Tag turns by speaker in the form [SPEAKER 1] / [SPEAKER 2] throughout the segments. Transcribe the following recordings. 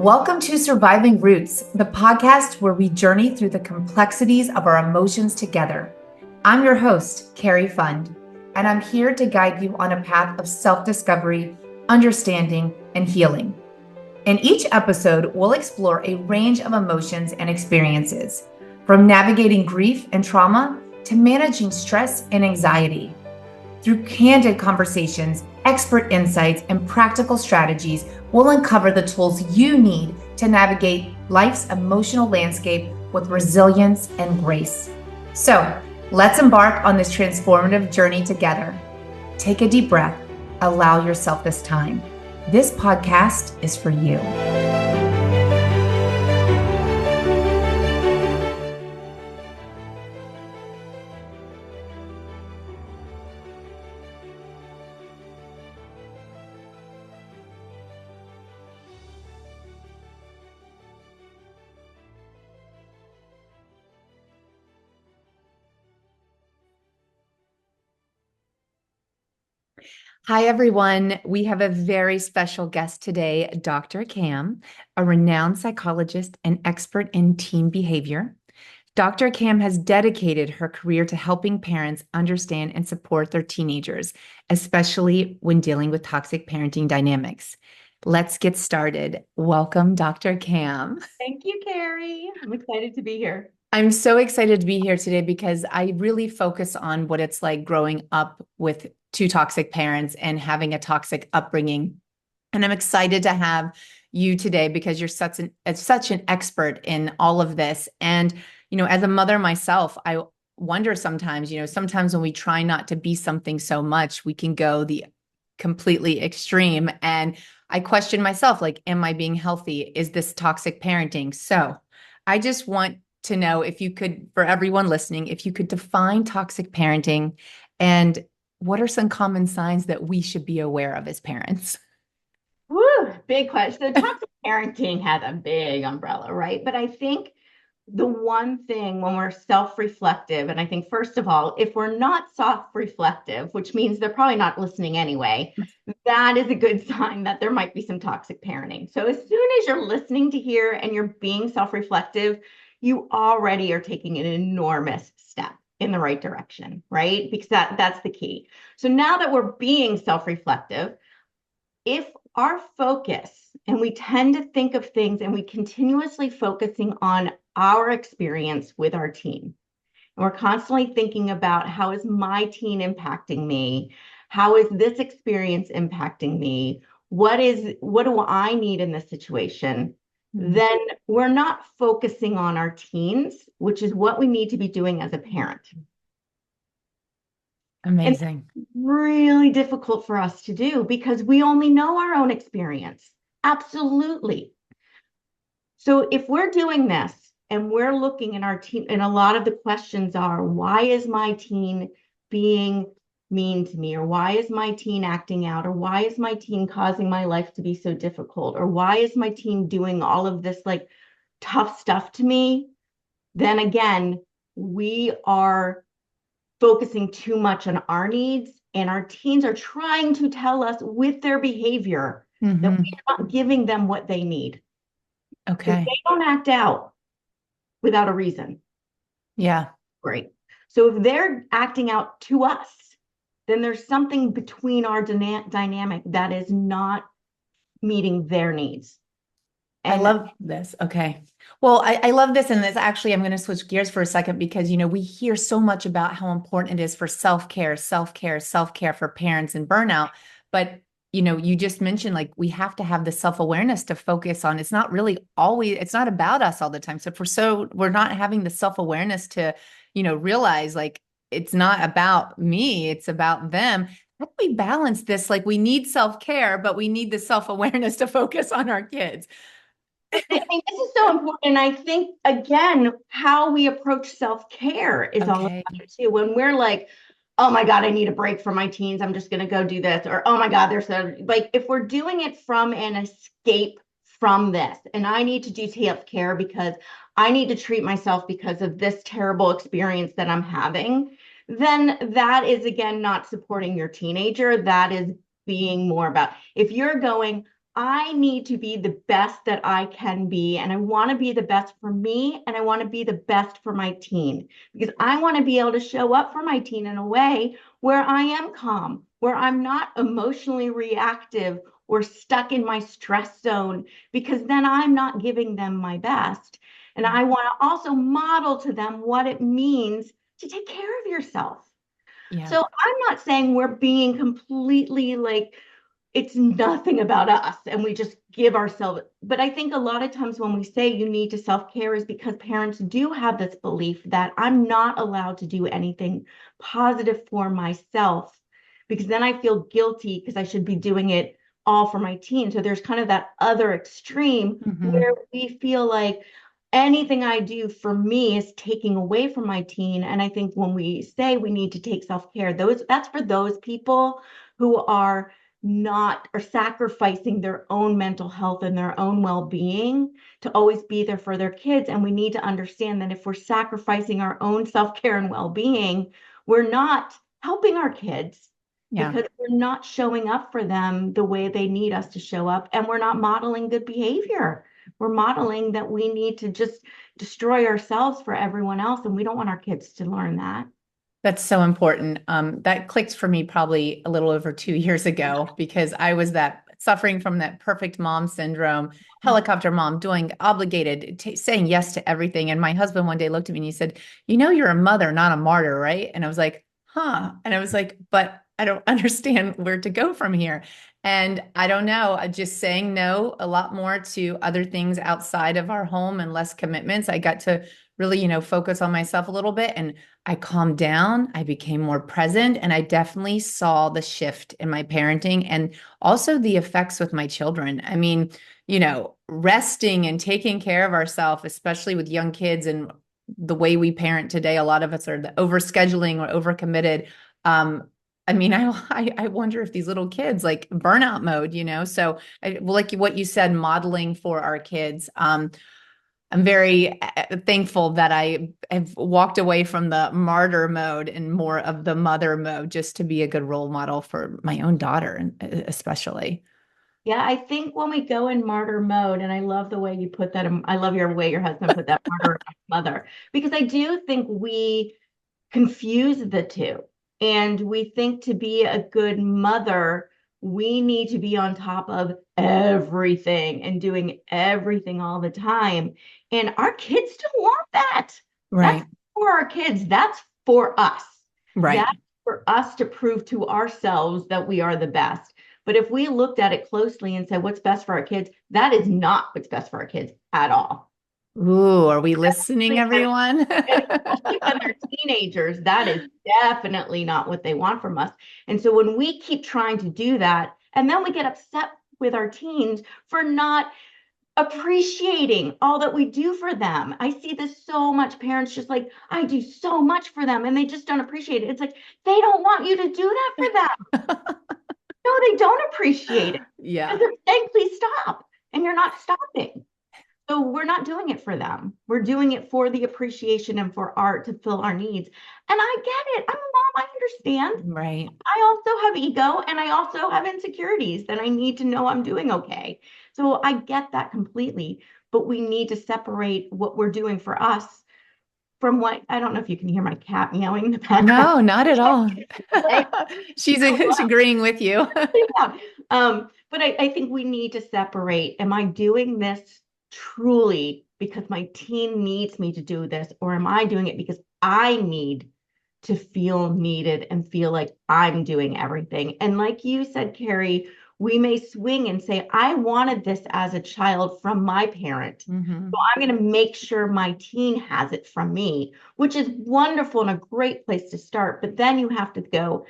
[SPEAKER 1] Welcome to Surviving Roots, the podcast where we journey through the complexities of our emotions together. I'm your host, Carrie Fund, and I'm here to guide you on a path of self-discovery, understanding, and healing. In each episode, we'll explore a range of emotions and experiences, from navigating grief and trauma to managing stress and anxiety. Through candid conversations, expert insights, and practical strategies, we'll uncover the tools you need to navigate life's emotional landscape with resilience and grace. So, let's embark on this transformative journey together. Take a deep breath. Allow yourself this time. This podcast is for you. Hi, everyone. We have a very special guest today, Dr. Cam, a renowned psychologist and expert in teen behavior. Dr. Cam has dedicated her career to helping parents understand and support their teenagers, especially when dealing with toxic parenting dynamics. Let's get started. Welcome, Dr. Cam.
[SPEAKER 2] Thank you, Carrie. I'm excited to be here.
[SPEAKER 1] I'm so excited to be here today because I really focus on what it's like growing up with two toxic parents and having a toxic upbringing. And I'm excited to have you today because you're such an expert in all of this. And, as a mother myself, I wonder sometimes, sometimes when we try not to be something so much, we can go the completely extreme. And I question myself, like, am I being healthy? Is this toxic parenting? So I just want to know if you could, for everyone listening, if you could define toxic parenting and what are some common signs that we should be aware of as parents?
[SPEAKER 2] Woo, big question. So toxic parenting has a big umbrella, right? But I think the one thing when we're self-reflective, and I think first of all, if we're not self-reflective, which means they're probably not listening anyway, that is a good sign that there might be some toxic parenting. So as soon as you're listening to hear and you're being self-reflective, you already are taking an enormous step in the right direction, right? Because that's the key. So now that we're being self-reflective, if our focus, and we tend to think of things and we continuously focusing on our experience with our teen, and we're constantly thinking about how is my teen impacting me? How is this experience impacting me? What do I need in this situation? Then we're not focusing on our teens, which is what we need to be doing as a parent.
[SPEAKER 1] Amazing.
[SPEAKER 2] And it's really difficult for us to do because we only know our own experience. Absolutely. So if we're doing this and we're looking at our teen, and a lot of the questions are, why is my teen being mean to me? Or why is my teen acting out? Or why is my teen causing my life to be so difficult? Or why is my teen doing all of this like tough stuff to me? Then again, we are focusing too much on our needs, and our teens are trying to tell us with their behavior that we're not giving them what they need.
[SPEAKER 1] Okay.
[SPEAKER 2] If they don't act out without a reason.
[SPEAKER 1] Yeah.
[SPEAKER 2] Great. So if they're acting out to us, then there's something between our dynamic that is not meeting their needs.
[SPEAKER 1] And I love this. Okay. Well, I love this. And this actually, I'm going to switch gears for a second because, we hear so much about how important it is for self-care for parents and burnout. But, you just mentioned like we have to have the self-awareness to focus on. It's not really always, it's not about us all the time. So we're not having the self-awareness to, realize like it's not about me, it's about them. How do we balance this? Like we need self-care, but we need the self-awareness to focus on our kids.
[SPEAKER 2] I think this is so important. And I think, again, how we approach self-care is all about it too. When we're like, oh my God, I need a break from my teens, I'm just going to go do this. Or, oh my God, they're so like, if we're doing it from an escape from this, and I need to do self-care because I need to treat myself because of this terrible experience that I'm having, then that is, again, not supporting your teenager. That is being more about, if you're going, I need to be the best that I can be. And I want to be the best for me. And I want to be the best for my teen because I want to be able to show up for my teen in a way where I am calm, where I'm not emotionally reactive or stuck in my stress zone, because then I'm not giving them my best. And I want to also model to them what it means to take care of yourself.
[SPEAKER 1] Yeah.
[SPEAKER 2] So I'm not saying we're being completely like, it's nothing about us and we just give ourselves. But I think a lot of times when we say you need to self-care is because parents do have this belief that I'm not allowed to do anything positive for myself because then I feel guilty because I should be doing it all for my teen. So there's kind of that other extreme where we feel like anything I do for me is taking away from my teen. And I think when we say we need to take self-care, that's for those people who are not or sacrificing their own mental health and their own well-being to always be there for their kids. And we need to understand that if we're sacrificing our own self-care and well-being, we're not helping our kids because we're not showing up for them the way they need us to show up, and we're not modeling good behavior. We're modeling that we need to just destroy ourselves for everyone else, and we don't want our kids to learn that.
[SPEAKER 1] That's so important. That clicked for me probably a little over 2 years ago because I was suffering from that perfect mom syndrome, helicopter mom, doing obligated, saying yes to everything. And my husband one day looked at me and he said, "You know, you're a mother, not a martyr, right?" And I was like, "Huh?" And I was like, "But I don't understand where to go from here." And I don't know, just saying no a lot more to other things outside of our home and less commitments. I got to really, focus on myself a little bit, and I calmed down. I became more present, and I definitely saw the shift in my parenting and also the effects with my children. I mean, resting and taking care of ourselves, especially with young kids and the way we parent today, a lot of us are the overscheduling or overcommitted. I mean, I wonder if these little kids like burnout mode, so like what you said, modeling for our kids. I'm very thankful that I have walked away from the martyr mode and more of the mother mode just to be a good role model for my own daughter, especially.
[SPEAKER 2] Yeah, I think when we go in martyr mode, and I love the way you put that, I love your way your husband put that martyr mother, because I do think we confuse the two. And we think to be a good mother, we need to be on top of everything and doing everything all the time. And our kids don't want that.
[SPEAKER 1] Right.
[SPEAKER 2] That's for our kids. That's for us.
[SPEAKER 1] Right.
[SPEAKER 2] That's for us to prove to ourselves that we are the best. But if we looked at it closely and said, what's best for our kids? That is not what's best for our kids at all.
[SPEAKER 1] Ooh, are we listening, everyone?
[SPEAKER 2] And especially when they're teenagers, that is definitely not what they want from us. And so when we keep trying to do that, and then we get upset with our teens for not appreciating all that we do for them. I see this so much, parents just like, I do so much for them, and they just don't appreciate it. It's like, they don't want you to do that for them. No, they don't appreciate it.
[SPEAKER 1] Yeah.
[SPEAKER 2] And they're saying, please stop. And you're not stopping. So we're not doing it for them. We're doing it for the appreciation and for art to fill our needs. And I get it. I'm a mom. I understand.
[SPEAKER 1] Right.
[SPEAKER 2] I also have ego, and I also have insecurities that I need to know I'm doing okay. So I get that completely. But we need to separate what we're doing for us from what, I don't know if you can hear my cat meowing in the background.
[SPEAKER 1] No, not at all. She's agreeing with you.
[SPEAKER 2] But I think we need to separate. Am I doing this truly because my teen needs me to do this, or am I doing it because I need to feel needed and feel like I'm doing everything? And like you said, Carrie, we may swing and say, I wanted this as a child from my parent. So I'm going to make sure my teen has it from me, which is wonderful and a great place to start. But then you have to go,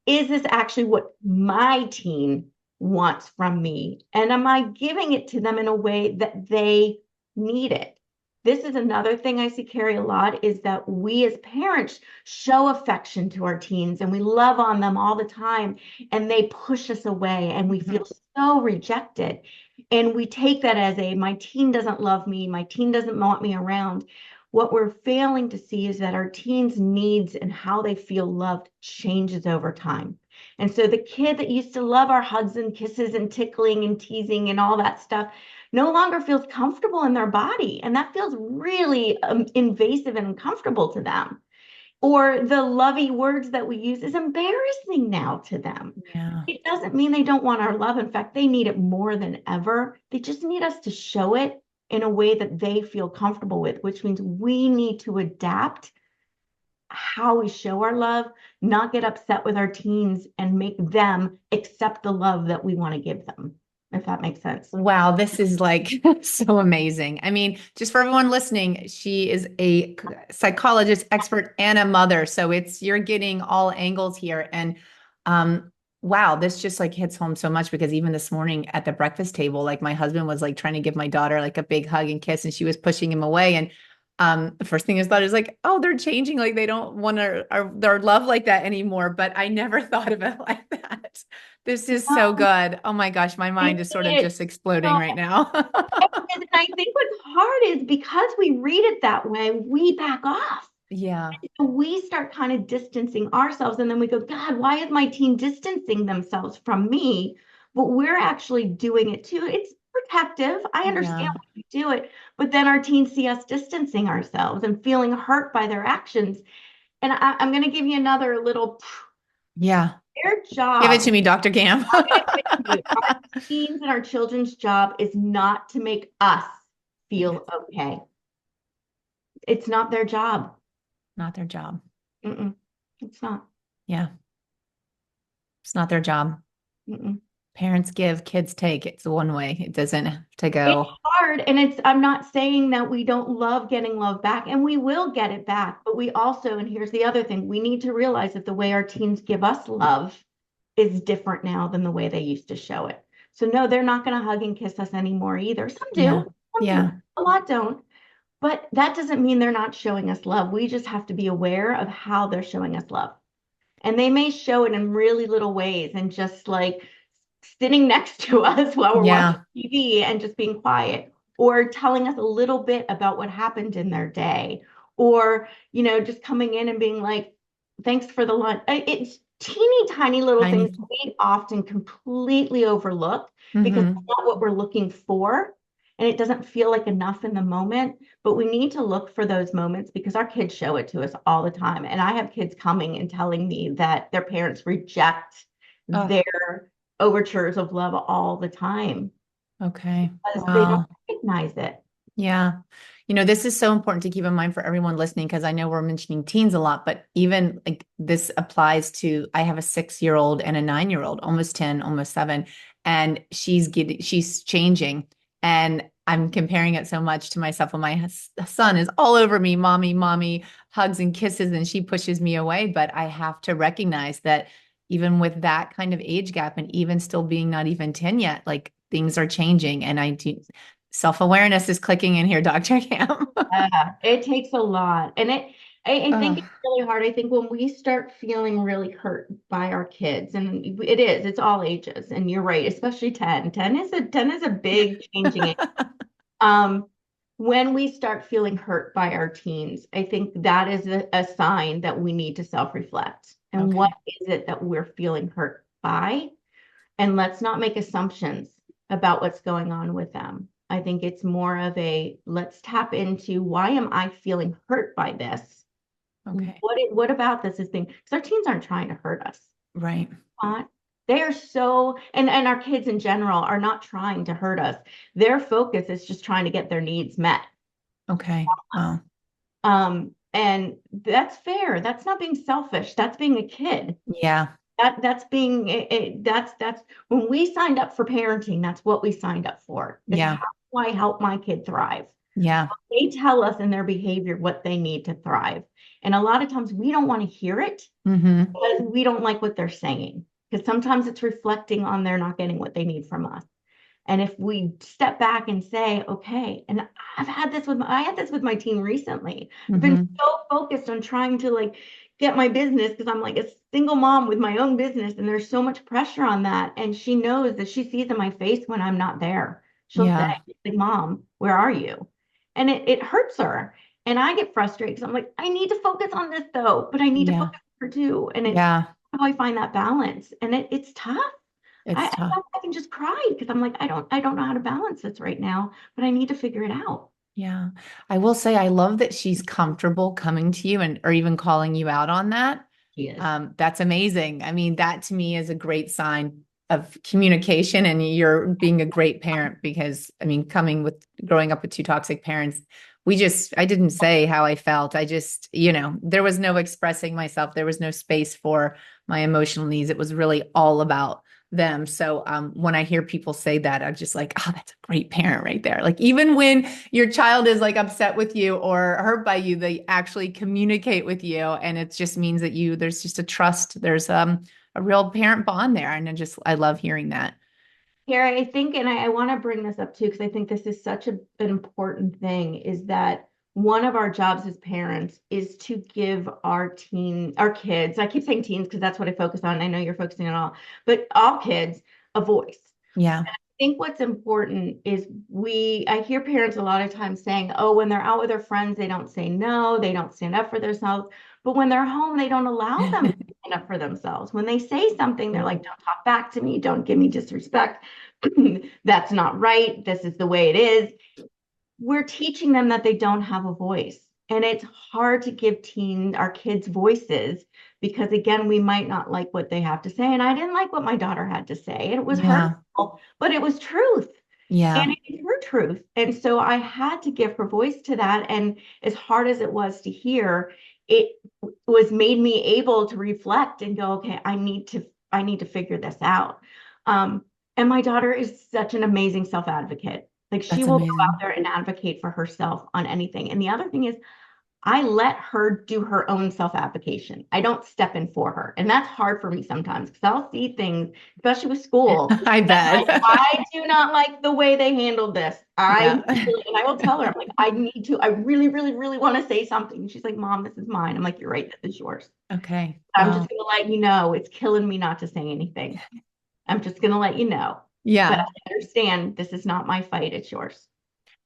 [SPEAKER 2] is this actually what my teen wants from me? And am I giving it to them in a way that they need it? This is another thing I see, Carrie, a lot, is that we as parents show affection to our teens and we love on them all the time, and they push us away and we feel so rejected. And we take that as my teen doesn't love me, my teen doesn't want me around. What we're failing to see is that our teens' needs and how they feel loved changes over time. And so the kid that used to love our hugs and kisses and tickling and teasing and all that stuff no longer feels comfortable in their body. And that feels really invasive and uncomfortable to them. Or the lovey words that we use is embarrassing now to them.
[SPEAKER 1] Yeah.
[SPEAKER 2] It doesn't mean they don't want our love. In fact, they need it more than ever. They just need us to show it in a way that they feel comfortable with, which means we need to adapt how we show our love, not get upset with our teens and make them accept the love that we want to give them, if that makes sense.
[SPEAKER 1] Wow, this is like so amazing. I mean, just for everyone listening, she is a psychologist, expert, and a mother. So you're getting all angles here. And wow, this just like hits home so much because even this morning at the breakfast table, like my husband was like trying to give my daughter like a big hug and kiss, and she was pushing him away. And the first thing I thought is like, oh, they're changing. Like they don't want their love like that anymore. But I never thought of it like that. This is so good. Oh my gosh, my mind is sort of just exploding right now.
[SPEAKER 2] And I think what's hard is because we read it that way, we back off.
[SPEAKER 1] Yeah.
[SPEAKER 2] So we start kind of distancing ourselves, and then we go, God, why is my teen distancing themselves from me? But we're actually doing it too. It's protective. I understand why we do it, but then our teens see us distancing ourselves and feeling hurt by their actions. And I'm going to give you another little.
[SPEAKER 1] Yeah.
[SPEAKER 2] Their job.
[SPEAKER 1] Give it to me, Dr. Cam.
[SPEAKER 2] Our teens and our children's job is not to make us feel okay. It's not their job.
[SPEAKER 1] Not their job.
[SPEAKER 2] It's not.
[SPEAKER 1] Yeah. It's not their job. Parents give, kids take. It's one way. It doesn't have to go.
[SPEAKER 2] It's hard. And I'm not saying that we don't love getting love back, and we will get it back. But we also, and here's the other thing, we need to realize that the way our teens give us love is different now than the way they used to show it. So no, they're not going to hug and kiss us anymore either. Some do.
[SPEAKER 1] Yeah.
[SPEAKER 2] Some do. A lot don't. But that doesn't mean they're not showing us love. We just have to be aware of how they're showing us love. And they may show it in really little ways, and just like sitting next to us while we're watching TV and just being quiet, or telling us a little bit about what happened in their day, or, just coming in and being like, thanks for the lunch. It's teeny tiny little things we often completely overlook because it's not what we're looking for. And it doesn't feel like enough in the moment, but we need to look for those moments because our kids show it to us all the time. And I have kids coming and telling me that their parents reject their overtures of love all the time.
[SPEAKER 1] Okay.
[SPEAKER 2] Because they don't recognize it.
[SPEAKER 1] Yeah. This is so important to keep in mind for everyone listening, because I know we're mentioning teens a lot, but even like this applies to, I have a 6-year-old and a 9-year-old, almost 10, almost 7, and she's changing. And I'm comparing it so much to myself when my son is all over me, mommy, hugs and kisses, and she pushes me away. But I have to recognize that even with that kind of age gap, and even still being not even 10 yet, like things are changing. And self-awareness is clicking in here, Dr. Cam.
[SPEAKER 2] It takes a lot. And I think it's really hard. I think when we start feeling really hurt by our kids, and it's all ages, and you're right, especially 10. 10 is a big changing age. When we start feeling hurt by our teens, I think that is a sign that we need to self-reflect. And what is it that we're feeling hurt by? And let's not make assumptions about what's going on with them. I think it's more of let's tap into, why am I feeling hurt by this?
[SPEAKER 1] Okay.
[SPEAKER 2] What about this is because our teens aren't trying to hurt us.
[SPEAKER 1] Right.
[SPEAKER 2] They are so, and our kids in general are not trying to hurt us. Their focus is just trying to get their needs met.
[SPEAKER 1] Okay. Wow.
[SPEAKER 2] And that's fair. That's not being selfish. That's being a kid.
[SPEAKER 1] Yeah.
[SPEAKER 2] That's being, that's when we signed up for parenting, that's what we signed up for.
[SPEAKER 1] Yeah.
[SPEAKER 2] How do I help my kid thrive?
[SPEAKER 1] Yeah.
[SPEAKER 2] They tell us in their behavior what they need to thrive. And a lot of times we don't want to hear it because we don't like what they're saying. Because sometimes it's reflecting on they're not getting what they need from us. And if we step back and say, okay, and I had this with my team recently. I've been so focused on trying to get my business, because I'm like a single mom with my own business, and there's so much pressure on that. And she knows that she sees in my face when I'm not there. She'll say, like, Mom, where are you? And it hurts her. And I get frustrated because I'm like, I need to focus on this though, but I need to focus on her too. And how do I find that balance? And it's tough.
[SPEAKER 1] It's tough.
[SPEAKER 2] I can just cry because I'm like, I don't know how to balance this right now, but I need to figure it out.
[SPEAKER 1] Yeah. I will say I love that she's comfortable coming to you and or even calling you out on that.
[SPEAKER 2] She is.
[SPEAKER 1] That's amazing. I mean, that to me is a great sign of communication and you're being a great parent because I mean, growing up with two toxic parents, I didn't say how I felt. I just, there was no expressing myself. There was no space for my emotional needs. It was really all about them. So when I hear people say that, I'm just like, oh, that's a great parent right there. Like even when your child is like upset with you or hurt by you, they actually communicate with you. And it just means that there's just a trust. There's a real parent bond there. And I love hearing that.
[SPEAKER 2] Here, I think, and I want to bring this up too, because I think this is such an important thing, is that one of our jobs as parents is to give our kids, I keep saying teens because that's what I focus on. I know you're focusing on but all kids, a voice.
[SPEAKER 1] Yeah.
[SPEAKER 2] I think what's important is I hear parents a lot of times saying, oh, when they're out with their friends, they don't say no, they don't stand up for themselves. But when they're home, they don't allow them to stand up for themselves. When they say something, they're like, don't talk back to me, don't give me disrespect. That's not right. This is the way it is. We're teaching them that they don't have a voice. And it's hard to give our kids voices because again, we might not like what they have to say. And I didn't like what my daughter had to say. It was
[SPEAKER 1] Yeah.
[SPEAKER 2] hurtful, but it was truth.
[SPEAKER 1] Yeah.
[SPEAKER 2] And it's her truth. And so I had to give her voice to that. And as hard as it was to hear, it was made me able to reflect and go, okay, I need to figure this out. And my daughter is such an amazing self-advocate. Like she
[SPEAKER 1] That's
[SPEAKER 2] will go out
[SPEAKER 1] amazing.
[SPEAKER 2] there and advocate for herself on anything. And the other thing is I let her do her own self-application. I don't step in for her. And that's hard for me sometimes because I'll see things, especially with school.
[SPEAKER 1] I
[SPEAKER 2] And I'm like,
[SPEAKER 1] bet.
[SPEAKER 2] I do not like the way they handled this.
[SPEAKER 1] Yeah.
[SPEAKER 2] And I will tell her, I'm like, I really, really, really want to say something. And she's like, Mom, this is mine. I'm like, you're right, this is yours.
[SPEAKER 1] Okay.
[SPEAKER 2] I'm just
[SPEAKER 1] Well,
[SPEAKER 2] going to let you know it's killing me not to say anything. I'm just going to let you know. But
[SPEAKER 1] yeah.
[SPEAKER 2] I understand this is not my fight, it's yours.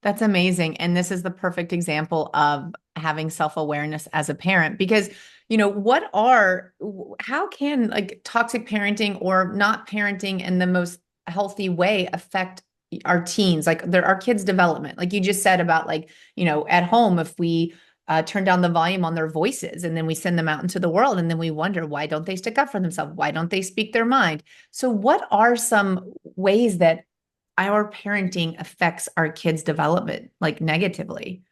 [SPEAKER 1] That's amazing. And this is the perfect example of having self-awareness as a parent because, how can like toxic parenting or not parenting in the most healthy way affect our teens, like our kids' development? Like you just said about like, at home, if we turn down the volume on their voices and then we send them out into the world and then we wonder, why don't they stick up for themselves? Why don't they speak their mind? So what are some ways that our parenting affects our kids' development like negatively?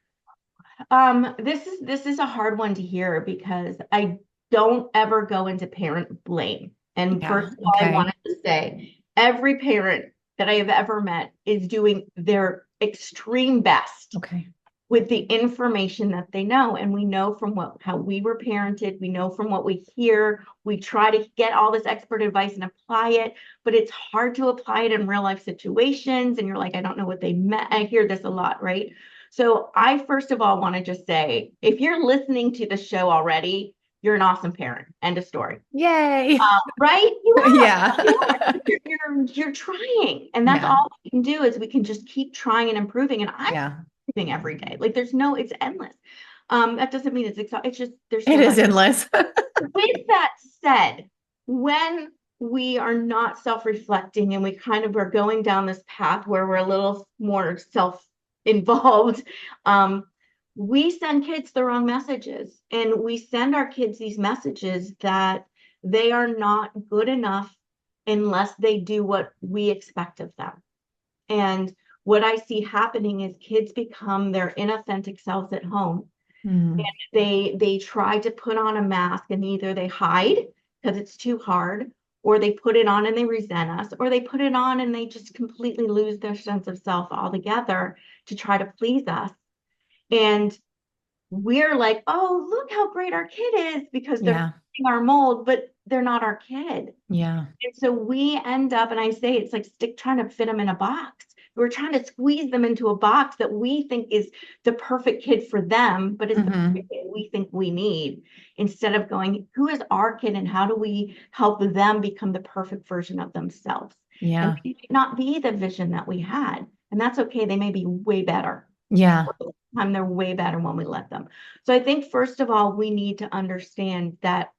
[SPEAKER 2] This is a hard one to hear because I don't ever go into parent blame. And
[SPEAKER 1] Yeah.
[SPEAKER 2] first of all, I
[SPEAKER 1] Okay.
[SPEAKER 2] wanted to say every parent that I have ever met is doing their extreme best
[SPEAKER 1] Okay.
[SPEAKER 2] with the information that they know. And we know from how we were parented, we know from what we hear, we try to get all this expert advice and apply it, but it's hard to apply it in real life situations. And you're like, I don't know what they meant. I hear this a lot, right? So I first of all want to just say, if you're listening to the show already, you're an awesome parent. End of story.
[SPEAKER 1] Yay.
[SPEAKER 2] Right? You are. You are.
[SPEAKER 1] Yeah.
[SPEAKER 2] You're trying. And that's
[SPEAKER 1] Yeah.
[SPEAKER 2] all we can do is we can just keep trying and improving. And I'm
[SPEAKER 1] Yeah.
[SPEAKER 2] improving every day. Like it's endless. That doesn't mean it's exhausting. It's just there's
[SPEAKER 1] It
[SPEAKER 2] so
[SPEAKER 1] is
[SPEAKER 2] much.
[SPEAKER 1] endless.
[SPEAKER 2] With that said, when we are not self-reflecting and we kind of are going down this path where we're a little more self-involved, we send kids the wrong messages. And we send our kids these messages that they are not good enough unless they do what we expect of them. And what I see happening is kids become their inauthentic selves at home.
[SPEAKER 1] Mm,
[SPEAKER 2] They try to put on a mask and either they hide because it's too hard, or they put it on and they resent us, or they put it on and they just completely lose their sense of self altogether to try to please us. And we're like, oh, look how great our kid is because they're
[SPEAKER 1] yeah.
[SPEAKER 2] fitting our mold, but they're not our kid.
[SPEAKER 1] Yeah.
[SPEAKER 2] And so we end up, and I say it's like trying to fit them in a box. We're trying to squeeze them into a box that we think is the perfect kid for them, but it's the
[SPEAKER 1] Hmm.
[SPEAKER 2] perfect kid we think we need, instead of going, who is our kid and how do we help them become the perfect version of themselves? And
[SPEAKER 1] Yeah.
[SPEAKER 2] they may not be the vision that we had. And that's okay. They may be way better.
[SPEAKER 1] Yeah.
[SPEAKER 2] They're way better when we let them. So I think, first of all, we need to understand that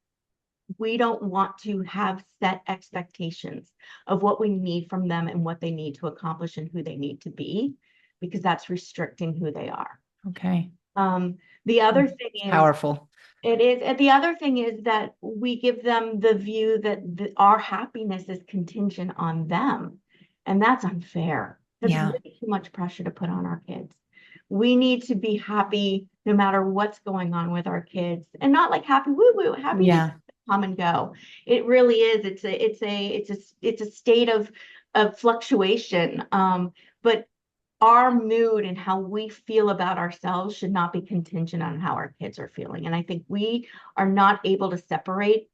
[SPEAKER 2] we don't want to have set expectations of what we need from them and what they need to accomplish and who they need to be, because that's restricting who they are.
[SPEAKER 1] Okay.
[SPEAKER 2] The other thing is,
[SPEAKER 1] Powerful.
[SPEAKER 2] it is, and the other thing is that we give them the view that our happiness is contingent on them. And that's unfair. That's
[SPEAKER 1] Yeah.
[SPEAKER 2] way too much pressure to put on our kids. We need to be happy no matter what's going on with our kids, and not like happy woo woo. Happiness
[SPEAKER 1] Yeah.
[SPEAKER 2] come and go. It really is. It's a state of fluctuation. But our mood and how we feel about ourselves should not be contingent on how our kids are feeling. And I think we are not able to separate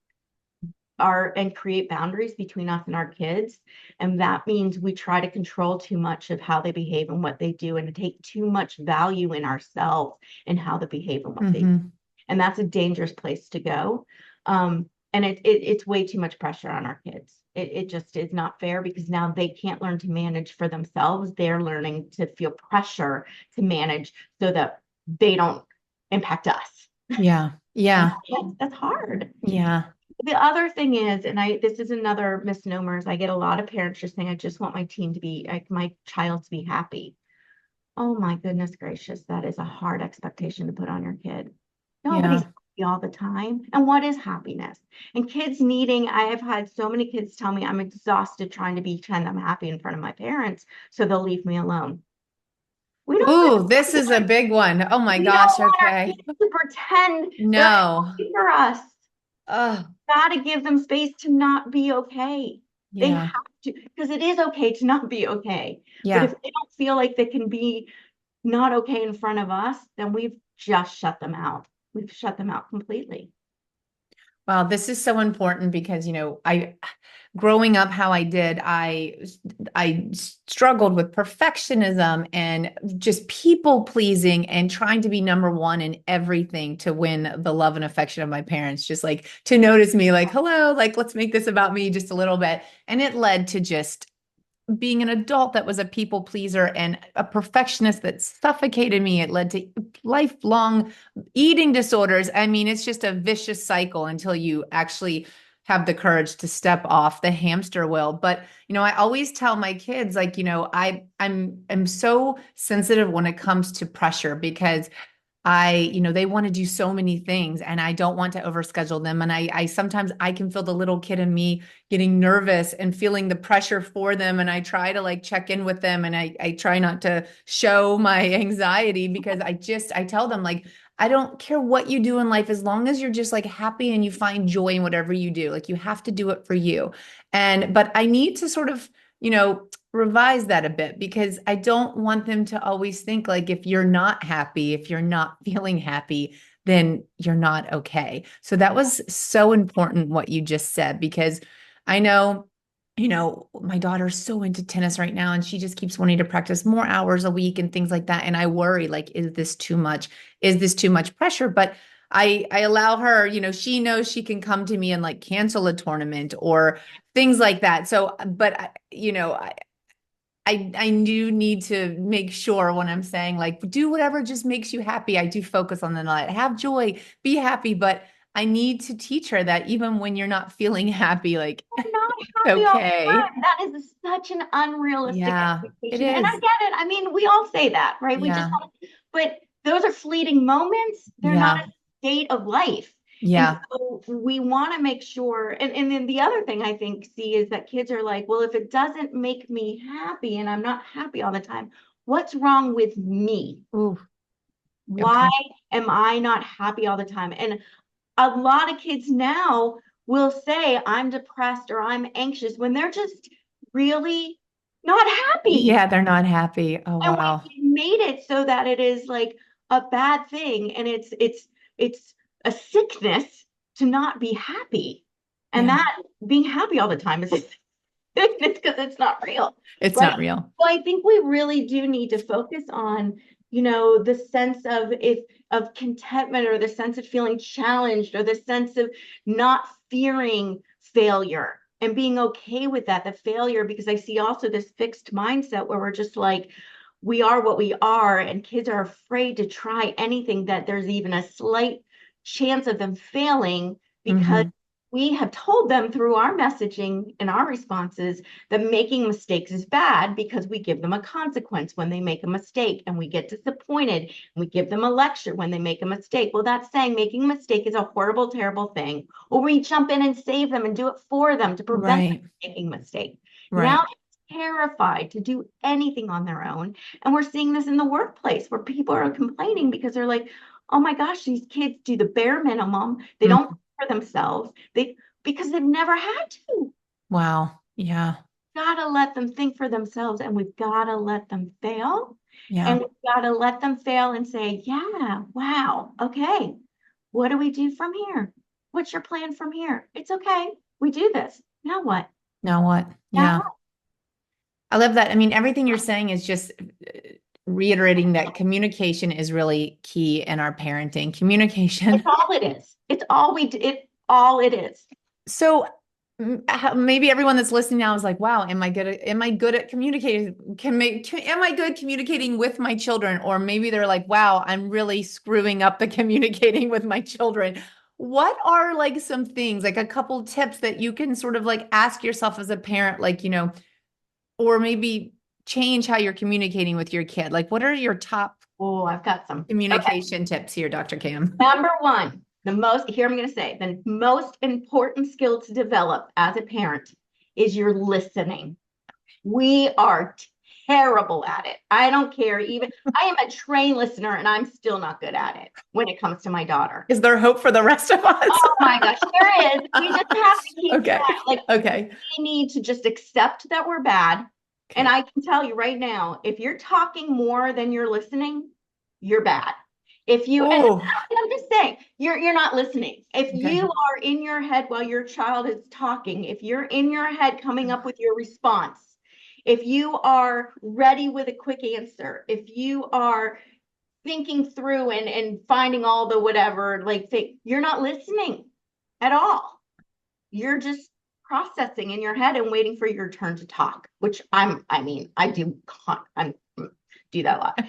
[SPEAKER 2] and create boundaries between us and our kids. And that means we try to control too much of how they behave and what they do, and to take too much value in ourselves and how they behave and what they do. And that's a dangerous place to go. And it's way too much pressure on our kids. It just is not fair, because now they can't learn to manage for themselves. They're learning to feel pressure to manage so that they don't impact us.
[SPEAKER 1] Yeah. Yeah.
[SPEAKER 2] That's hard.
[SPEAKER 1] Yeah.
[SPEAKER 2] The other thing is, and this is another misnomer, is I get a lot of parents just saying, I just want my teen to be, like, my child to be happy. Oh my goodness gracious, that is a hard expectation to put on your kid. Nobody's happy all the time. And what is happiness? And kids needing, I have had so many kids tell me I'm exhausted trying to pretend I'm happy in front of my parents, so they'll leave me alone.
[SPEAKER 1] Ooh, this is a big one. Oh my gosh. Okay.
[SPEAKER 2] To pretend
[SPEAKER 1] No.
[SPEAKER 2] they're happy for us.
[SPEAKER 1] Oh,
[SPEAKER 2] Got to give them space to not be okay. They
[SPEAKER 1] yeah.
[SPEAKER 2] have to, because it is okay to not be okay.
[SPEAKER 1] Yeah.
[SPEAKER 2] But if they don't feel like they can be not okay in front of us, then we've just shut them out. We've shut them out completely.
[SPEAKER 1] Wow, this is so important because, growing up how I did, I struggled with perfectionism and just people pleasing and trying to be number one in everything to win the love and affection of my parents, just like to notice me, like, hello, like, let's make this about me just a little bit. And it led to just being an adult that was a people pleaser and a perfectionist that suffocated me. It led to lifelong eating disorders. I mean, it's just a vicious cycle until you actually have the courage to step off the hamster wheel. But, I always tell my kids, like, I'm so sensitive when it comes to pressure, because they want to do so many things and I don't want to overschedule them. And I sometimes I can feel the little kid in me getting nervous and feeling the pressure for them. And I try to like check in with them, and I try not to show my anxiety, because I tell them, like, I don't care what you do in life, as long as you're just like happy and you find joy in whatever you do. Like, you have to do it for you. But I need to sort of, revise that a bit, because I don't want them to always think like, if you're not happy, if you're not feeling happy, then you're not okay. So that was so important what you just said, because I know, my daughter's so into tennis right now, and she just keeps wanting to practice more hours a week and things like that. And I worry, like, is this too much? Is this too much pressure? But I allow her, she knows she can come to me and like cancel a tournament or things like that. So, but I do need to make sure when I'm saying like, do whatever just makes you happy. I do focus on the night, have joy, be happy, but I need to teach her that even when you're not feeling happy, like,
[SPEAKER 2] We're not happy all the
[SPEAKER 1] okay.
[SPEAKER 2] time. That is such an unrealistic expectation.
[SPEAKER 1] It
[SPEAKER 2] And I
[SPEAKER 1] is.
[SPEAKER 2] get it. I mean, we all say that, right? We just, but those are fleeting moments. They're not a state of life.
[SPEAKER 1] Yeah.
[SPEAKER 2] And so we want to make sure. And then the other thing I think, see, is that kids are like, well, if it doesn't make me happy and I'm not happy all the time, what's wrong with me?
[SPEAKER 1] Ooh.
[SPEAKER 2] Why am I not happy all the time? And a lot of kids now will say, I'm depressed or I'm anxious, when they're just really not happy.
[SPEAKER 1] Yeah, they're not happy. Oh,
[SPEAKER 2] and
[SPEAKER 1] wow.
[SPEAKER 2] we made it so that it is like a bad thing, and it's a sickness to not be happy. And that being happy all the time is a sickness, because it's not real.
[SPEAKER 1] It's not real.
[SPEAKER 2] So I think we really do need to focus on, the sense of contentment, or the sense of feeling challenged, or the sense of not fearing failure and being okay with that, the failure, because I see also this fixed mindset where we're just like, we are what we are, and kids are afraid to try anything that there's even a slight chance of them failing, because we have told them through our messaging and our responses that making mistakes is bad because we give them a consequence when they make a mistake, and we get disappointed and we give them a lecture when they make a mistake. Well, that's saying making a mistake is a horrible, terrible thing. Or we jump in and save them and do it for them to prevent them
[SPEAKER 1] Right.
[SPEAKER 2] from making a mistake. Now
[SPEAKER 1] Right.
[SPEAKER 2] they're terrified to do anything on their own. And we're seeing this in the workplace where people are complaining because they're like, oh my gosh, these kids do the bare minimum. They don't
[SPEAKER 1] Mm.
[SPEAKER 2] for themselves. Because they've never had to.
[SPEAKER 1] Wow. Yeah.
[SPEAKER 2] Gotta let them think for themselves, and we've gotta let them fail.
[SPEAKER 1] Yeah.
[SPEAKER 2] And we've gotta let them fail and say, yeah, wow, okay. What do we do from here? What's your plan from here? It's okay. We do this. Now what?
[SPEAKER 1] Now what?
[SPEAKER 2] Now
[SPEAKER 1] Yeah.
[SPEAKER 2] what?
[SPEAKER 1] I love that. I mean, everything you're saying is just reiterating that communication is really key in our parenting.
[SPEAKER 2] It's
[SPEAKER 1] Communication.
[SPEAKER 2] all it is. It's all we do. It all it is.
[SPEAKER 1] So maybe everyone that's listening now is like, wow, am I good at communicating? Am I good communicating with my children? Or maybe they're like, wow, I'm really screwing up the communicating with my children. What are like some things, like a couple tips that you can sort of like ask yourself as a parent, like, or maybe change how you're communicating with your kid? Like, what are your top
[SPEAKER 2] Oh, I've got some. Okay.
[SPEAKER 1] communication tips here, Dr. Cam?
[SPEAKER 2] Number one, here I'm going to say, the most important skill to develop as a parent is your listening. We are terrible at it. I don't care. I am a trained listener and I'm still not good at it when it comes to my daughter.
[SPEAKER 1] Is there hope for the rest of us?
[SPEAKER 2] Oh my gosh, there is. We just have to keep
[SPEAKER 1] Okay.
[SPEAKER 2] trying. Like,
[SPEAKER 1] Okay.
[SPEAKER 2] we need to just accept that we're bad. And
[SPEAKER 1] Okay.
[SPEAKER 2] I can tell you right now, if you're talking more than you're listening, you're bad. And
[SPEAKER 1] Oh,
[SPEAKER 2] I'm just saying, you're not listening. If
[SPEAKER 1] okay.
[SPEAKER 2] you are in your head while your child is talking, if you're in your head coming up with your response, if you are ready with a quick answer, if you are thinking through and finding all the whatever, like you're not listening at all. You're just processing in your head and waiting for your turn to talk, which I do that a lot.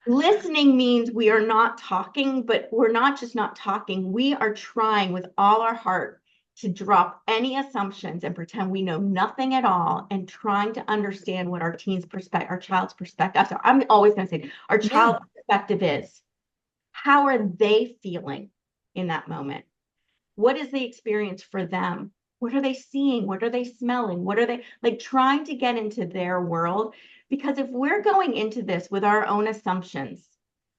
[SPEAKER 2] Listening means we are not talking, but we're not just not talking. We are trying with all our heart to drop any assumptions and pretend we know nothing at all, and trying to understand what our child's perspective. So I'm always going to say our
[SPEAKER 1] Yeah.
[SPEAKER 2] child's perspective is. How are they feeling in that moment? What is the experience for them? What are they seeing? What are they smelling? What are they like, trying to get into their world? Because if we're going into this with our own assumptions,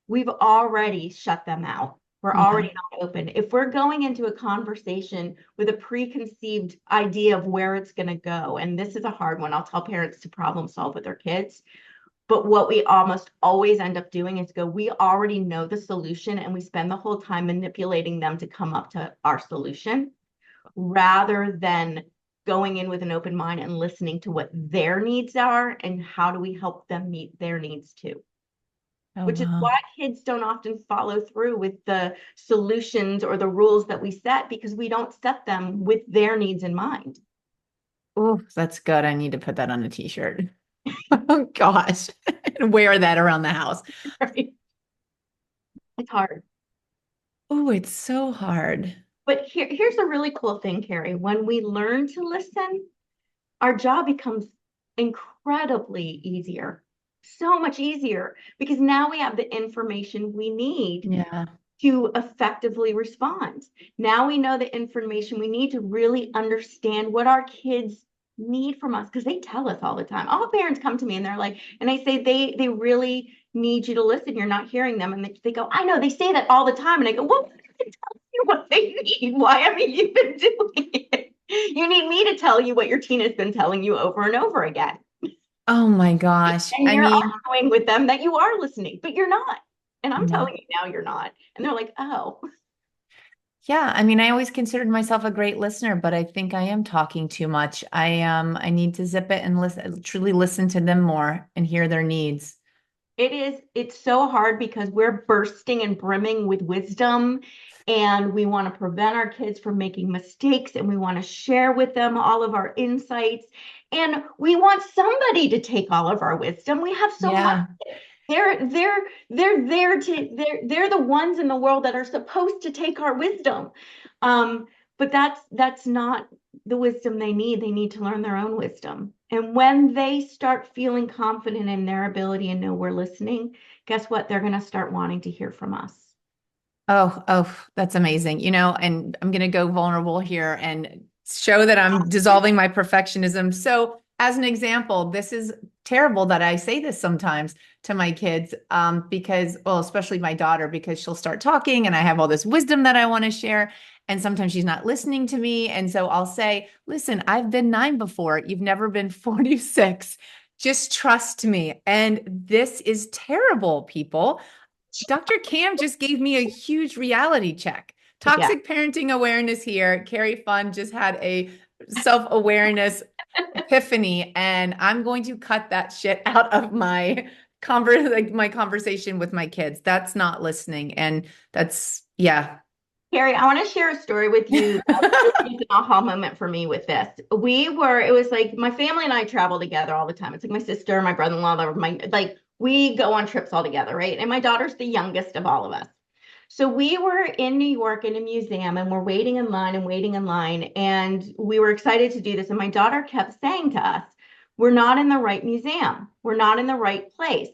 [SPEAKER 2] we've already shut them out. We're
[SPEAKER 1] Yeah.
[SPEAKER 2] already not open. If we're going into a conversation with a preconceived idea of where it's going to go, and this is a hard one, I'll tell parents to problem solve with their kids. But what we almost always end up doing is we already know the solution, and we spend the whole time manipulating them to come up to our solution rather than going in with an open mind and listening to what their needs are and how do we help them meet their needs too.
[SPEAKER 1] Oh,
[SPEAKER 2] Which is
[SPEAKER 1] wow.
[SPEAKER 2] why kids don't often follow through with the solutions or the rules that we set, because we don't set them with their needs in mind.
[SPEAKER 1] Oh, that's good. I need to put that on a t-shirt. Oh gosh. And wear that around the house.
[SPEAKER 2] Right? It's hard.
[SPEAKER 1] Oh, it's so hard.
[SPEAKER 2] But here's a really cool thing, Carrie. When we learn to listen, our job becomes incredibly easier, so much easier, because now we have the information we need
[SPEAKER 1] Yeah.
[SPEAKER 2] to effectively respond. Now we know the information we need to really understand what our kids need from us, because they tell us all the time. All parents come to me and they're like, and I say they really need you to listen. You're not hearing them. And they go, I know, they say that all the time. And I go, well, I can tell you what they need. Why haven't you been doing it? You need me to tell you what your teen has been telling you over and over again.
[SPEAKER 1] Oh my gosh.
[SPEAKER 2] And
[SPEAKER 1] I
[SPEAKER 2] you're
[SPEAKER 1] mean,
[SPEAKER 2] arguing with them that you are listening, but you're not. And I'm
[SPEAKER 1] yeah.
[SPEAKER 2] telling you now you're not. And they're like, oh.
[SPEAKER 1] Yeah, I mean, I always considered myself a great listener, but I think I am talking too much. I need to zip it and truly listen to them more and hear their needs.
[SPEAKER 2] It's so hard because we're bursting and brimming with wisdom, and we want to prevent our kids from making mistakes, and we want to share with them all of our insights, and we want somebody to take all of our wisdom. We have so much.
[SPEAKER 1] Yeah.
[SPEAKER 2] They're the ones in the world that are supposed to take our wisdom. But that's not the wisdom they need. They need to learn their own wisdom. And when they start feeling confident in their ability and know we're listening, guess what? They're going to start wanting to hear from us.
[SPEAKER 1] Oh, that's amazing. And I'm going to go vulnerable here and show that I'm dissolving my perfectionism. So, as an example, this is terrible that I say this sometimes to my kids, because, well, especially my daughter, because she'll start talking and I have all this wisdom that I want to share. And sometimes she's not listening to me. And so I'll say, listen, I've been 9 before. You've never been 46. Just trust me. And this is terrible, people. Dr. Cam just gave me a huge reality check.
[SPEAKER 2] Yeah.
[SPEAKER 1] Toxic parenting awareness here. Carrie Fun just had a self-awareness epiphany, and I'm going to cut that shit out of my my conversation with my kids. That's not listening. And that's, yeah.
[SPEAKER 2] Carrie, I want to share a story with you. It's an aha moment for me with this. It was like my family and I travel together all the time. It's like my sister, my brother-in-law, we go on trips all together, right? And my daughter's the youngest of all of us. So we were in New York in a museum and we're waiting in line and waiting in line. And we were excited to do this. And my daughter kept saying to us, we're not in the right museum. We're not in the right place.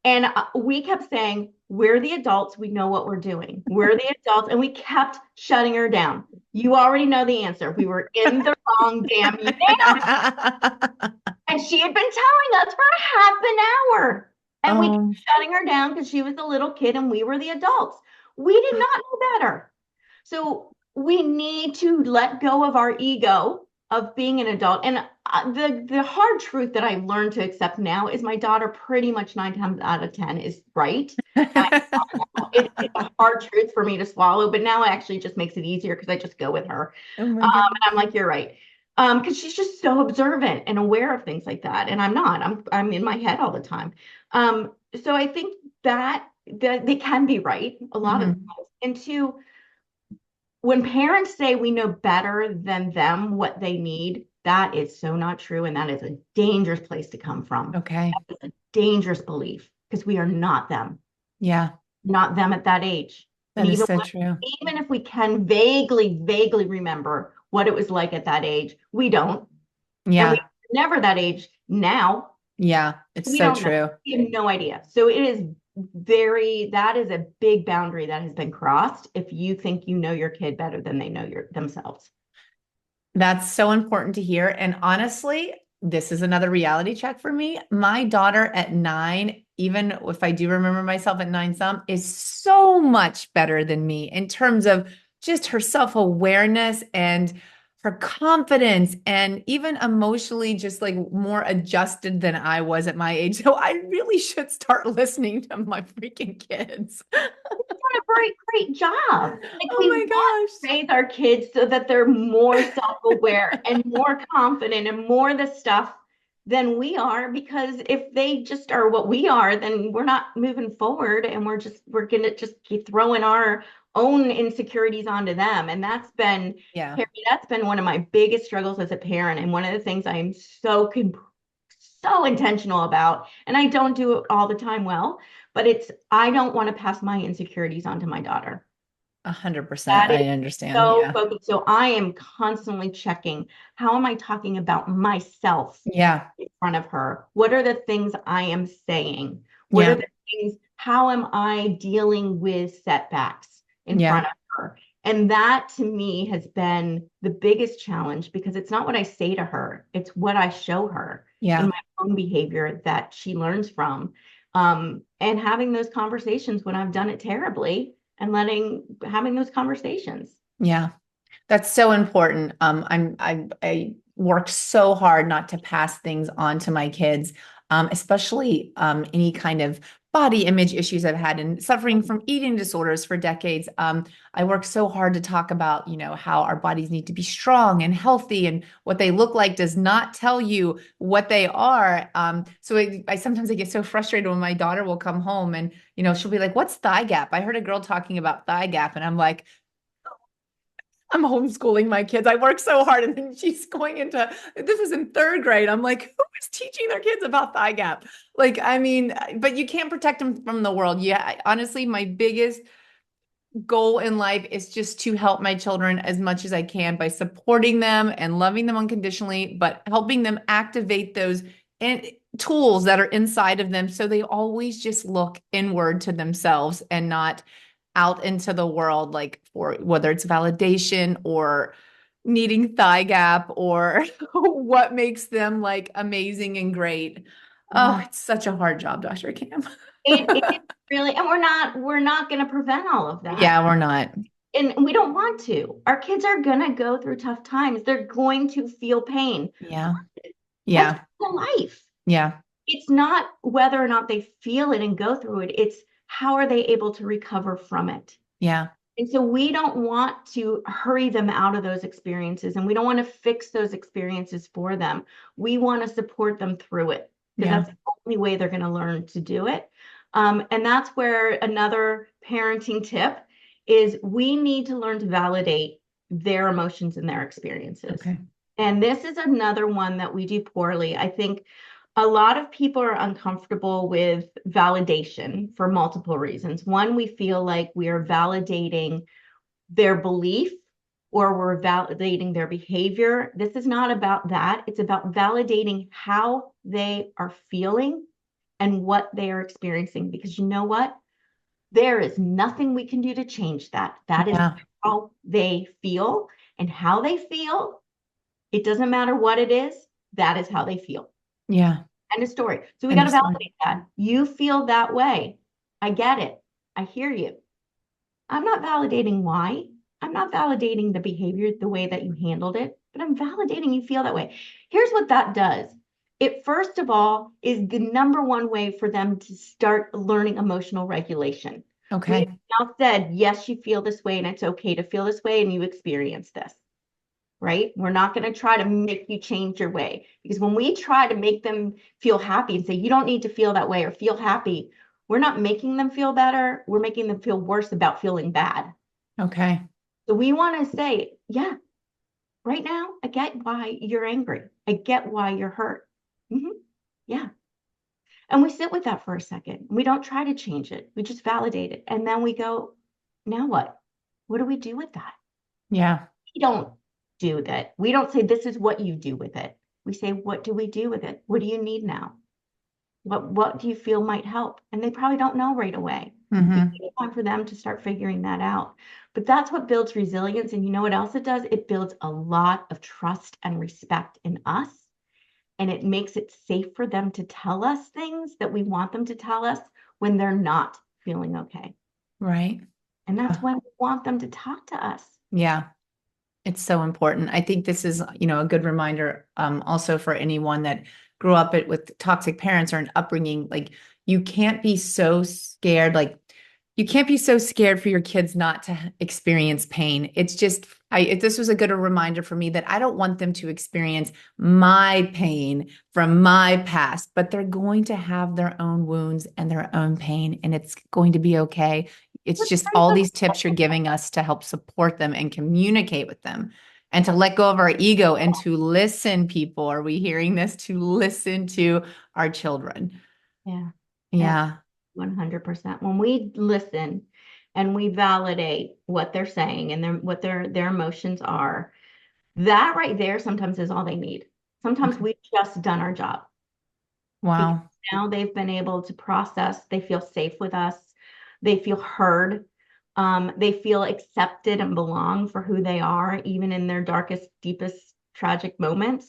[SPEAKER 2] And we kept saying, we're the adults. We know what we're doing. We're the adults. And we kept shutting her down. You already know the answer. We were in the wrong damn museum. And she had been telling us for half an hour. And we kept shutting her down because she was a little kid and we were the adults. We did not know better. So we need to let go of our ego of being an adult. And the hard truth that I've learned to accept now is my daughter pretty much 9 times out of 10 is right. It's a hard truth for me to swallow, but now it actually just makes it easier because I just go with her. And I'm like, you're right. Because she's just so observant and aware of things like that. And I'm not. I'm in my head all the time. So I think that they can be right a lot of times. And two, when parents say we know better than them what they need, that is so not true. And that is a dangerous place to come from.
[SPEAKER 1] Okay.
[SPEAKER 2] That is a dangerous belief because we are not them.
[SPEAKER 1] Yeah.
[SPEAKER 2] Not them at that age.
[SPEAKER 1] That is so true.
[SPEAKER 2] Even if we can vaguely remember what it was like at that age, we don't.
[SPEAKER 1] Yeah.
[SPEAKER 2] And we're never that age now.
[SPEAKER 1] Yeah. It's so true.
[SPEAKER 2] We have no idea. So that is a big boundary that has been crossed if you think you know your kid better than they know themselves.
[SPEAKER 1] That's so important to hear. And honestly, this is another reality check for me. My daughter at 9, even if I do remember myself at 9 some, is so much better than me in terms of just her self-awareness and her confidence, and even emotionally just like more adjusted than I was at my age. So I really should start listening to my freaking kids.
[SPEAKER 2] We've done a great job.
[SPEAKER 1] Oh my gosh.
[SPEAKER 2] Raise our kids so that they're more self-aware and more confident and more the stuff than we are, because if they just are what we are, then we're not moving forward, and we're gonna just keep throwing our own insecurities onto them. And that's been one of my biggest struggles as a parent, and one of the things I'm so intentional about, and I don't do it all the time well, but I don't want to pass my insecurities onto my daughter.
[SPEAKER 1] 100%. I understand.
[SPEAKER 2] Focused. So I am constantly checking, how am I talking about myself in front of her? What are the things I am saying? What are the things, how am I dealing with setbacks in front of her? And that to me has been the biggest challenge, because it's not what I say to her, it's what I show her in my own behavior that she learns from. And having those conversations when I've done it terribly, and having those conversations.
[SPEAKER 1] Yeah, that's so important. I work so hard not to pass things on to my kids, especially any kind of body image issues I've had, and suffering from eating disorders for decades. I work so hard to talk about, how our bodies need to be strong and healthy, and what they look like does not tell you what they are. So sometimes I get so frustrated when my daughter will come home and, she'll be like, what's thigh gap? I heard a girl talking about thigh gap, and I'm like, I'm homeschooling my kids. I work so hard. And then she's this was in 3rd grade. I'm like, who is teaching their kids about thigh gap? But you can't protect them from the world. Yeah. Honestly, my biggest goal in life is just to help my children as much as I can by supporting them and loving them unconditionally, but helping them activate those tools that are inside of them so they always just look inward to themselves and not out into the world, like for whether it's validation or needing thigh gap or what makes them like amazing and great. Oh, it's such a hard job, Dr. Cam.
[SPEAKER 2] It really, and we're not going to prevent all of that.
[SPEAKER 1] Yeah, we're not.
[SPEAKER 2] And we don't want to. Our kids are going to go through tough times. They're going to feel pain.
[SPEAKER 1] Yeah.
[SPEAKER 2] That's
[SPEAKER 1] Yeah.
[SPEAKER 2] the life.
[SPEAKER 1] Yeah.
[SPEAKER 2] It's not whether or not they feel it and go through it. It's how are they able to recover from it?
[SPEAKER 1] Yeah.
[SPEAKER 2] And so we don't want to hurry them out of those experiences, and we don't want to fix those experiences for them. We want to support them through it because
[SPEAKER 1] Yeah.
[SPEAKER 2] that's the only way they're going to learn to do it. And that's where another parenting tip is we need to learn to validate their emotions and their experiences.
[SPEAKER 1] Okay.
[SPEAKER 2] And this is another one that we do poorly. I think a lot of people are uncomfortable with validation for multiple reasons. One, we feel like we are validating their belief or we're validating their behavior. This is not about that. It's about validating how they are feeling and what they are experiencing. Because you know what? There is nothing we can do to change that. That is how they feel, and how they feel. It doesn't matter what it is. That is how they feel.
[SPEAKER 1] Yeah.
[SPEAKER 2] End of story. So we got to validate that. You feel that way. I get it. I hear you. I'm not validating why. I'm not validating the behavior, the way that you handled it, but I'm validating you feel that way. Here's what that does. It, first of all, is the number one way for them to start learning emotional regulation.
[SPEAKER 1] Okay.
[SPEAKER 2] We've now said, yes, you feel this way and it's okay to feel this way and you experience this. Right? We're not going to try to make you change your way, because when we try to make them feel happy and say, you don't need to feel that way or feel happy, we're not making them feel better. We're making them feel worse about feeling bad.
[SPEAKER 1] Okay.
[SPEAKER 2] So we want to say, yeah, right now, I get why you're angry. I get why you're hurt. Yeah. And we sit with that for a second. We don't try to change it. We just validate it. And then we go, now what? What do we do with that?
[SPEAKER 1] Yeah.
[SPEAKER 2] We don't do that. We don't say, this is what you do with it. We say, what do we do with it? What do you need now? What do you feel might help? And they probably don't know right away. It's time for them to start figuring that out. But that's what builds resilience. And you know what else it does? It builds a lot of trust and respect in us. And it makes it safe for them to tell us things that we want them to tell us when they're not feeling okay.
[SPEAKER 1] Right.
[SPEAKER 2] And that's when we want them to talk to us.
[SPEAKER 1] Yeah. It's so important. I think this is, a good reminder also for anyone that grew up with toxic parents or an upbringing. Like, you can't be so scared. Like, you can't be so scared for your kids not to experience pain. It's just, this was a good reminder for me that I don't want them to experience my pain from my past, but they're going to have their own wounds and their own pain, and it's going to be okay. It's just all these tips you're giving us to help support them and communicate with them and to let go of our ego and to listen, people. Are we hearing this? To listen to our children.
[SPEAKER 2] Yeah.
[SPEAKER 1] Yeah.
[SPEAKER 2] 100%. When we listen and we validate what they're saying and what their emotions are, that right there sometimes is all they need. Sometimes we've just done our job.
[SPEAKER 1] Wow.
[SPEAKER 2] Because now they've been able to process. They feel safe with us. They feel heard. They feel accepted and belong for who they are, even in their darkest, deepest, tragic moments,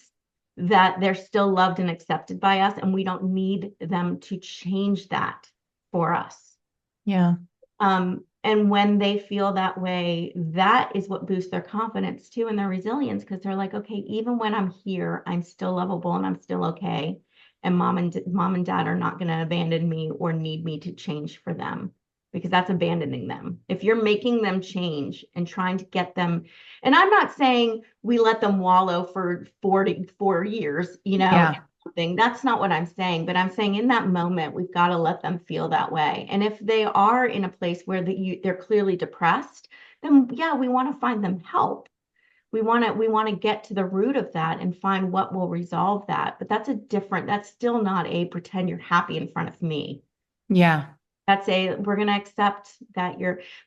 [SPEAKER 2] that they're still loved and accepted by us. And we don't need them to change that for us.
[SPEAKER 1] Yeah.
[SPEAKER 2] And when they feel that way, that is what boosts their confidence too and their resilience, because they're like, okay, even when I'm here, I'm still lovable and I'm still okay. And mom and dad are not going to abandon me or need me to change for them, because that's abandoning them. If you're making them change and trying to get them, and I'm not saying we let them wallow for 44 years, something. That's not what I'm saying, but I'm saying in that moment, we've got to let them feel that way. And if they are in a place where they're clearly depressed, then yeah, we want to find them help. We want to get to the root of that and find what will resolve that. But that's still not a pretend you're happy in front of me.
[SPEAKER 1] Yeah.
[SPEAKER 2] That say we're going to accept that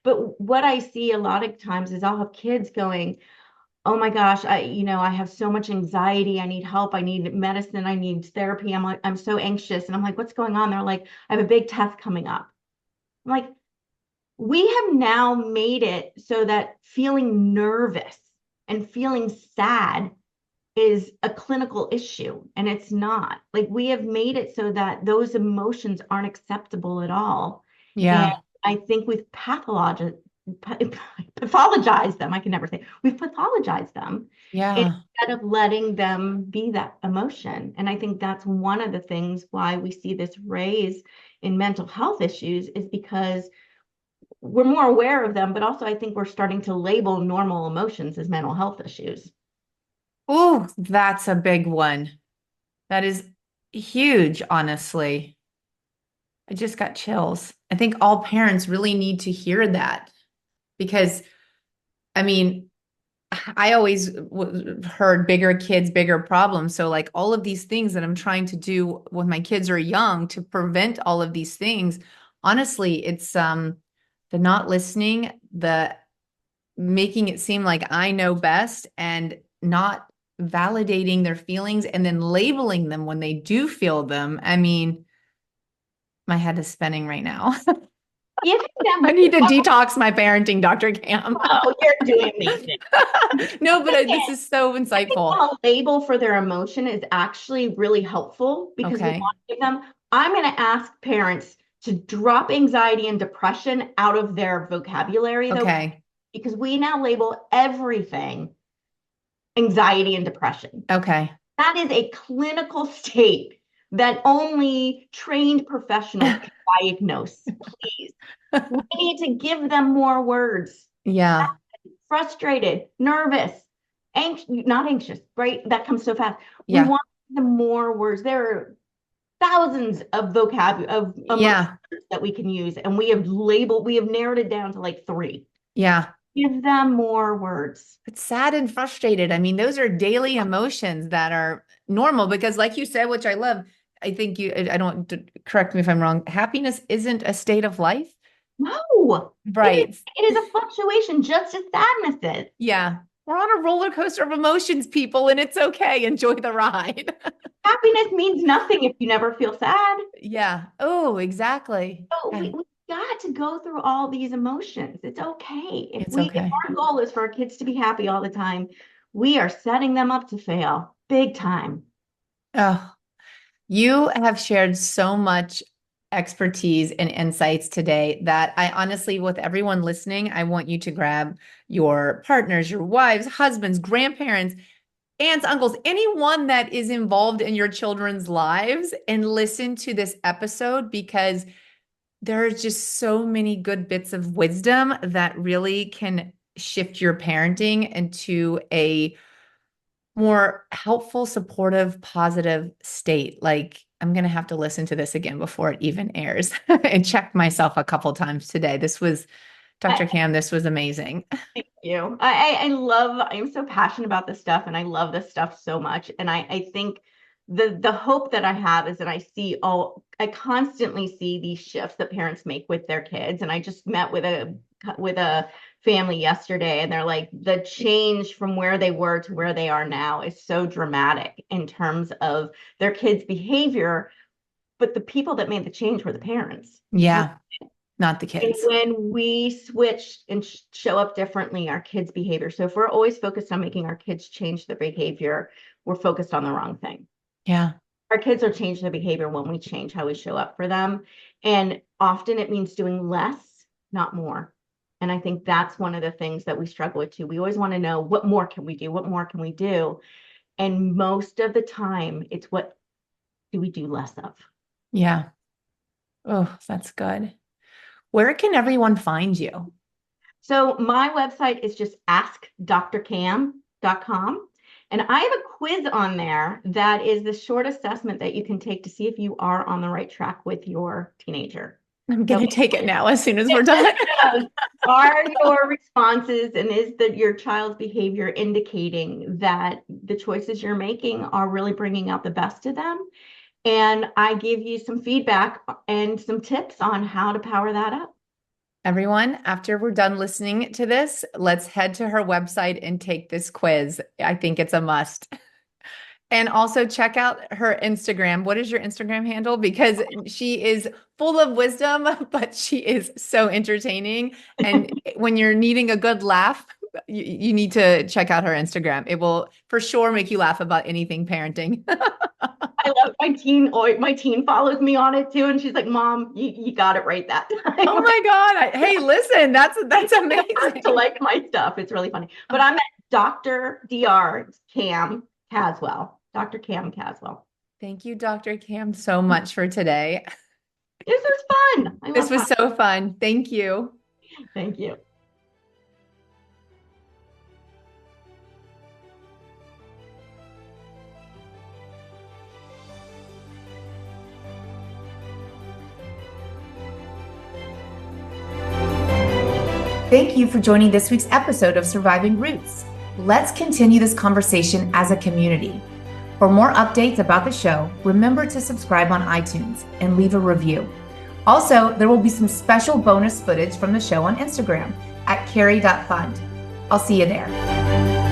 [SPEAKER 2] but what I see a lot of times is I'll have kids going, oh my gosh, I have so much anxiety. I need help. I need medicine. I need therapy. I'm so anxious. And I'm like, what's going on? They're like, I have a big test coming up. I'm like, we have now made it so that feeling nervous and feeling sad is a clinical issue, and it's not. Like, we have made it so that those emotions aren't acceptable at all. And
[SPEAKER 1] Yeah.
[SPEAKER 2] I think we've pathologized them. I can never say. We've pathologized them
[SPEAKER 1] Yeah.
[SPEAKER 2] instead of letting them be that emotion. And I think that's one of the things why we see this raise in mental health issues, is because we're more aware of them, but also I think we're starting to label normal emotions as mental health issues.
[SPEAKER 1] Oh, that's a big one. That is huge, honestly. I just got chills. I think all parents really need to hear that because, I mean, I always heard bigger kids, bigger problems. So, like, all of these things that I'm trying to do when my kids are young to prevent all of these things, honestly, it's the not listening, the making it seem like I know best, and not validating their feelings and then labeling them when they do feel them. I mean, my head is spinning right now.
[SPEAKER 2] Giving
[SPEAKER 1] I
[SPEAKER 2] them,
[SPEAKER 1] need to detox my parenting, Dr. Cam.
[SPEAKER 2] oh, you're doing amazing.
[SPEAKER 1] No, but this is so insightful.
[SPEAKER 2] A label for their emotion is actually really helpful, because we
[SPEAKER 1] Okay.
[SPEAKER 2] want to give them, I'm going to ask parents to drop anxiety and depression out of their vocabulary, though,
[SPEAKER 1] Okay.
[SPEAKER 2] because we now label everything anxiety and depression.
[SPEAKER 1] Okay.
[SPEAKER 2] That is a clinical state that only trained professionals can diagnose. Please. We need to give them more words.
[SPEAKER 1] Yeah.
[SPEAKER 2] Frustrated, nervous, not anxious, right? That comes so fast. We
[SPEAKER 1] Yeah.
[SPEAKER 2] want the more words. There are thousands of vocabulary of emotions
[SPEAKER 1] Yeah.
[SPEAKER 2] that we can use, and we have narrowed it down to like 3.
[SPEAKER 1] Yeah.
[SPEAKER 2] Give them more words.
[SPEAKER 1] It's sad and frustrated. I mean, those are daily emotions that are normal because, like you said, which I love, I think I don't, correct me if I'm wrong, happiness isn't a state of life.
[SPEAKER 2] No,
[SPEAKER 1] Right.
[SPEAKER 2] it is a fluctuation, just as sadness is.
[SPEAKER 1] Yeah. We're on a roller coaster of emotions, people, and it's okay. Enjoy the ride.
[SPEAKER 2] Happiness means nothing if you never feel sad.
[SPEAKER 1] Yeah. Oh, exactly.
[SPEAKER 2] So
[SPEAKER 1] Yeah.
[SPEAKER 2] we got to go through all these emotions. It's okay.
[SPEAKER 1] It's
[SPEAKER 2] If
[SPEAKER 1] okay.
[SPEAKER 2] our goal is for our kids to be happy all the time, we are setting them up to fail big time.
[SPEAKER 1] Oh, you have shared so much expertise and insights today that I honestly, with everyone listening, I want you to grab your partners, your wives, husbands, grandparents, aunts, uncles, anyone that is involved in your children's lives and listen to this episode because there are just so many good bits of wisdom that really can shift your parenting into a more helpful, supportive, positive state. Like, I'm going to have to listen to this again before it even airs and check myself a couple times today. This was, Dr.
[SPEAKER 2] I,
[SPEAKER 1] Cam, this was amazing.
[SPEAKER 2] you. I'm so passionate about this stuff, and I love this stuff so much. And I think the hope that I have is that I constantly see these shifts that parents make with their kids. And I just met with a family yesterday, and they're like, the change from where they were to where they are now is so dramatic in terms of their kids' behavior. But the people that made the change were the parents.
[SPEAKER 1] Yeah, not the
[SPEAKER 2] And
[SPEAKER 1] kids.
[SPEAKER 2] when we switch and show up differently, our kids' behavior. So if we're always focused on making our kids change their behavior, we're focused on the wrong thing.
[SPEAKER 1] Yeah.
[SPEAKER 2] Our kids are changing their behavior when we change how we show up for them. And often it means doing less, not more. And I think that's one of the things that we struggle with too. We always want to know, what more can we do? What more can we do? And most of the time, it's what do we do less of?
[SPEAKER 1] Yeah. Oh, that's good. Where can everyone find you?
[SPEAKER 2] So my website is just askdrcam.com. And I have a quiz on there that is the short assessment that you can take to see if you are on the right track with your teenager.
[SPEAKER 1] I'm
[SPEAKER 2] So
[SPEAKER 1] going to take it now as soon as we're done.
[SPEAKER 2] are your responses and is that your child's behavior indicating that the choices you're making are really bringing out the best of them? And I give you some feedback and some tips on how to power that up.
[SPEAKER 1] Everyone, after we're done listening to this, let's head to her website and take this quiz. I think it's a must. And also check out her Instagram. What is your Instagram handle? Because she is full of wisdom, but she is so entertaining. And when you're needing a good laugh, you need to check out her Instagram. It will for sure make you laugh about anything parenting.
[SPEAKER 2] I love my teen. My teen follows me on it too, and she's like, "Mom, you got it right that time."
[SPEAKER 1] Oh my God! Hey, listen, that's amazing.
[SPEAKER 2] To like my stuff, it's really funny. But I'm at Dr. Cam Caswell. Dr. Cam Caswell.
[SPEAKER 1] Thank you, Dr. Cam, so much for today.
[SPEAKER 2] This was fun.
[SPEAKER 1] This was so fun. Thank you.
[SPEAKER 2] Thank you.
[SPEAKER 1] Thank you for joining this week's episode of Surviving Roots. Let's continue this conversation as a community. For more updates about the show, remember to subscribe on iTunes and leave a review. Also, there will be some special bonus footage from the show on Instagram at carrie.fund. I'll see you there.